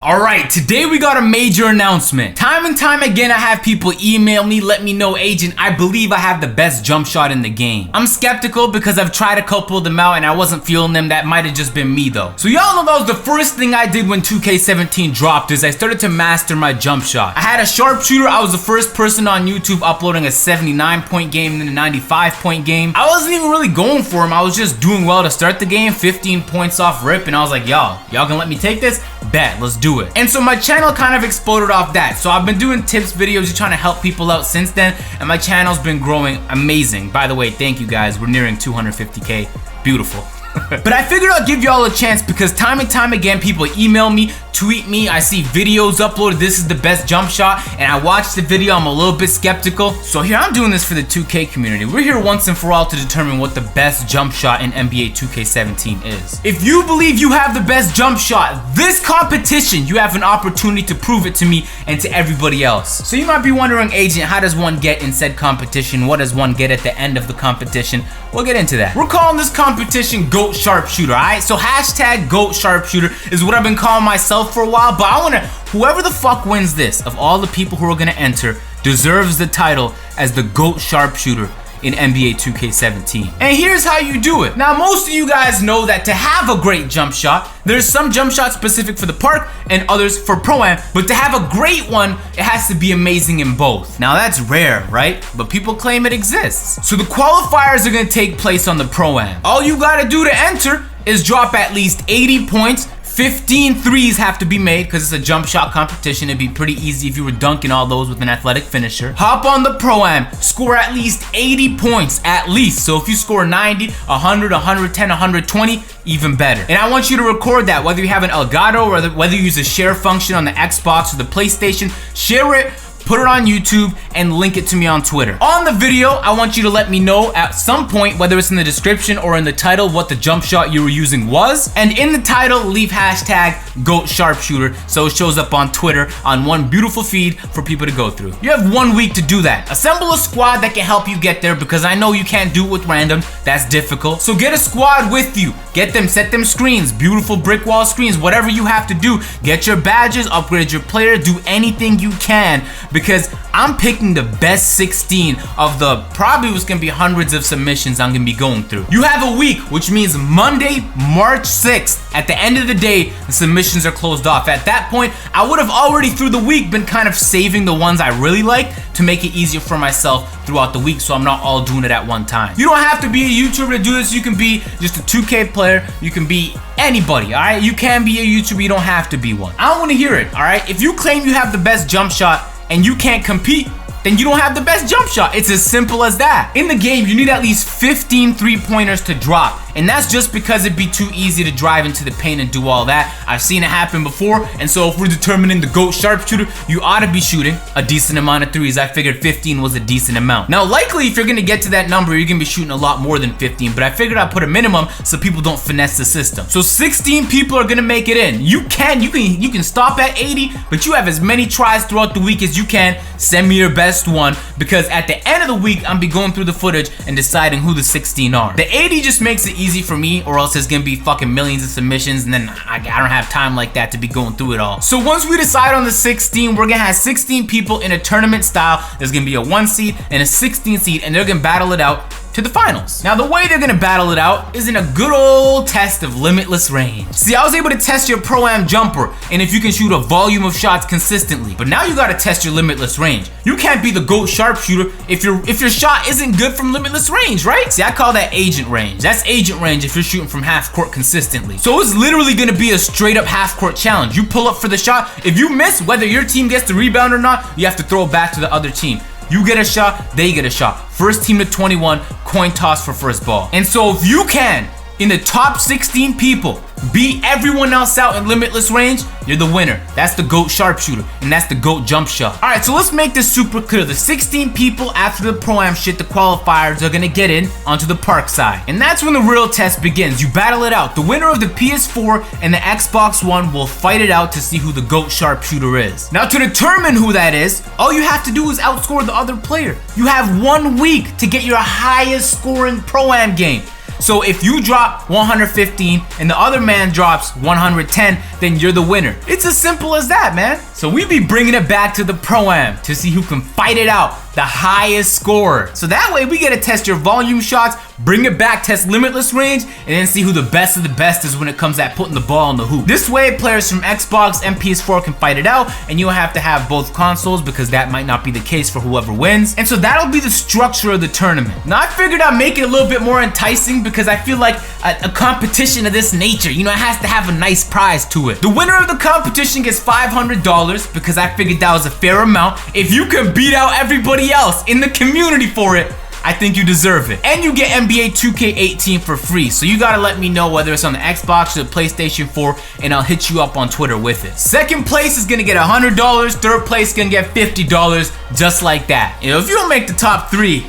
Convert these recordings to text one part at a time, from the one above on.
Alright, today we got a major announcement. Time and time again I have people email me, let me know, Agent, I believe I have the best jump shot in the game. I'm skeptical because I've tried a couple of them out and I wasn't feeling them. That might have just been me though. So y'all know that was the first thing I did when 2K17 dropped, is I started to master my jump shot. I had a sharpshooter. I was the first person on YouTube uploading a 79-point game and then a 95-point game. I wasn't even really going for him. I was just doing well to start the game, 15 points off rip, and I was like, y'all gonna let me take this? Bet, let's do it. And so my channel kind of exploded off that. So I've been doing tips videos, just trying to help people out since then, and my channel's been growing amazing. By the way, thank you guys. We're nearing 250K. Beautiful. But I figured I'll give y'all a chance because time and time again people email me, tweet me, I see videos uploaded, this is the best jump shot, and I watched the video, I'm a little bit skeptical. So here I'm doing this for the 2K community. We're here once and for all to determine what the best jump shot in NBA 2K17 is. If you believe you have the best jump shot, this competition, you have an opportunity to prove it to me and to everybody else. So you might be wondering, Agent, how does one get in said competition? What does one get at the end of the competition? We'll get into that. We're calling this competition GOAT Sharpshooter, alright? So hashtag GOAT Sharpshooter is what I've been calling myself for a while, but I wanna, whoever the fuck wins this, of all the people who are gonna enter, deserves the title as the GOAT Sharpshooter in NBA 2K17. And here's how you do it. Now, most of you guys know that to have a great jump shot, there's some jump shots specific for the park and others for Pro-Am, but to have a great one, it has to be amazing in both. Now that's rare, right? But people claim it exists. So the qualifiers are gonna take place on the Pro-Am. All you gotta do to enter is drop at least 80 points, 15 threes have to be made because it's a jump shot competition. It'd be pretty easy if you were dunking all those with an athletic finisher. Hop on the Pro-Am, score at least 80 points, at least. So if you score 90, 100, 110, 120, even better. And I want you to record that, whether you have an Elgato or whether you use a share function on the Xbox or the PlayStation, share it, put it on YouTube, and link it to me on Twitter. On the video, I want you to let me know at some point, whether it's in the description or in the title, what the jump shot you were using was. And in the title, leave hashtag GOAT Sharpshooter so it shows up on Twitter on one beautiful feed for people to go through. You have 1 week to do that. Assemble a squad that can help you get there because I know you can't do it with random. That's difficult. So get a squad with you. Get them, set them screens, beautiful brick wall screens, whatever you have to do. Get your badges, upgrade your player, do anything you can, because I'm picking the best 16 of the probably was gonna be hundreds of submissions I'm gonna be going through. You have a week, which means Monday, March 6th. At the end of the day, the submissions are closed off. At that point, I would have already through the week been kind of saving the ones I really like to make it easier for myself throughout the week so I'm not all doing it at one time. You don't have to be a YouTuber to do this. You can be just a 2K player. You can be anybody, all right? You can be a YouTuber. You don't have to be one. I don't want to hear it, all right? If you claim you have the best jump shot and you can't compete, then you don't have the best jump shot. It's as simple as that. In the game, you need at least 15 three-pointers to drop. And that's just because it'd be too easy to drive into the paint and do all that. I've seen it happen before, and so if we're determining the GOAT Sharpshooter, you ought to be shooting a decent amount of threes. I figured 15 was a decent amount. Now, likely, if you're gonna get to that number, you're gonna be shooting a lot more than 15, but I figured I'd put a minimum so people don't finesse the system. So 16 people are gonna make it in. You can stop at 80, but you have as many tries throughout the week as you can. Send me your best one, because at the end of the week, I'm be going through the footage and deciding who the 16 are. The 80 just makes it easy for me, or else there's gonna be fucking millions of submissions, and then I don't have time like that to be going through it all. So once we decide on the 16, we're gonna have 16 people in a tournament style. There's gonna be a 1 seed and a 16 seed, and they're gonna battle it out to the finals. Now, the way they're gonna battle it out is in a good old test of limitless range. See, I was able to test your Pro-Am jumper and if you can shoot a volume of shots consistently, but now you gotta test your limitless range. You can't be the GOAT Sharpshooter if your shot isn't good from limitless range, right? See, I call that agent range. That's agent range if you're shooting from half court consistently. So it's literally gonna be a straight up half court challenge. You pull up for the shot. If you miss, whether your team gets the rebound or not, you have to throw it back to the other team. You get a shot, they get a shot. First team to 21, coin toss for first ball. And so if you can, in the top 16 people, beat everyone else out in limitless range, you're the winner. That's the GOAT Sharpshooter, and that's the GOAT Jump Shot. All right, so let's make this super clear. The 16 people after the Pro-Am shit, the qualifiers, are gonna get in onto the park side. And that's when the real test begins. You battle it out. The winner of the PS4 and the Xbox One will fight it out to see who the GOAT Sharpshooter is. Now, to determine who that is, all you have to do is outscore the other player. You have 1 week to get your highest scoring Pro-Am game. So if you drop 115 and the other man drops 110, then you're the winner. It's as simple as that, man. So we be bringing it back to the Pro-Am to see who can fight it out, the highest scorer. So that way we get to test your volume shots, bring it back, test limitless range, and then see who the best of the best is when it comes at putting the ball in the hoop. This way players from Xbox and PS4 can fight it out, and you don't have to have both consoles because that might not be the case for whoever wins. And so that'll be the structure of the tournament. Now I figured I'd make it a little bit more enticing because I feel like a competition of this nature, you know, it has to have a nice prize to it. The winner of the competition gets $500 because I figured that was a fair amount. If you can beat out everybody else in the community for it, I think you deserve it. And you get NBA 2K18 for free, so you gotta let me know whether it's on the Xbox or the PlayStation 4, and I'll hit you up on Twitter with it. Second place is gonna get $100, third place is gonna get $50, just like that. You know, if you don't make the top 3,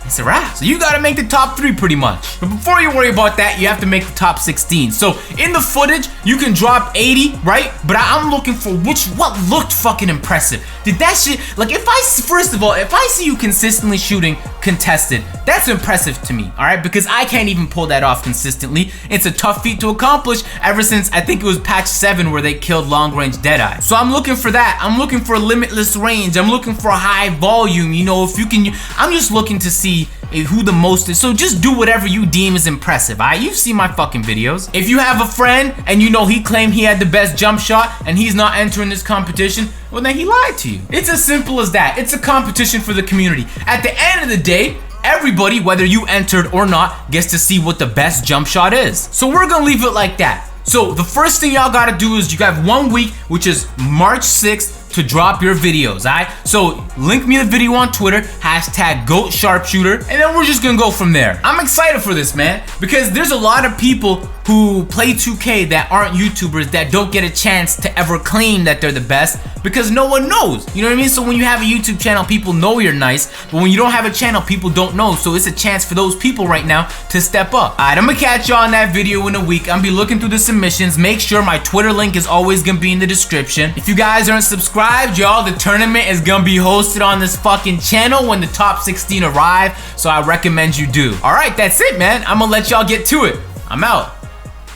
it's a wrap. So you gotta make the top 3 pretty much. But before you worry about that, you have to make the top 16. So in the footage, you can drop 80, right? But I'm looking for what looked fucking impressive. Did that shit, like first of all, if I see you consistently shooting contested, that's impressive to me, all right? Because I can't even pull that off consistently. It's a tough feat to accomplish ever since I think it was patch 7 where they killed long range Deadeye. So I'm looking for that. I'm looking for limitless range. I'm looking for high volume. You know, if you can, I'm just looking to see who the most is. So just do whatever you deem is impressive, alright? You've seen my fucking videos. If you have a friend and you know he claimed he had the best jump shot and he's not entering this competition, well then he lied to you. It's as simple as that. It's a competition for the community. At the end of the day, everybody, whether you entered or not, gets to see what the best jump shot is. So we're gonna leave it like that. So the first thing y'all gotta do is you have 1 week, which is March 6th, to drop your videos, alright? So link me the video on Twitter, hashtag GOAT Sharpshooter, and then we're just gonna go from there. I'm excited for this, man, because there's a lot of people who play 2K that aren't YouTubers that don't get a chance to ever claim that they're the best because no one knows. You know what I mean? So when you have a YouTube channel, people know you're nice, but when you don't have a channel, people don't know. So it's a chance for those people right now to step up. Alright, I'm gonna catch y'all in that video in a week. I'm gonna be looking through the submissions. Make sure my Twitter link is always gonna be in the description. If you guys aren't subscribed, y'all, the tournament is gonna be hosted on this fucking channel when the top 16 arrive, so I recommend you do. Alright, that's it, man. I'm gonna let y'all get to it. I'm out.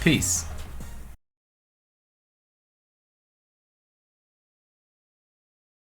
Peace.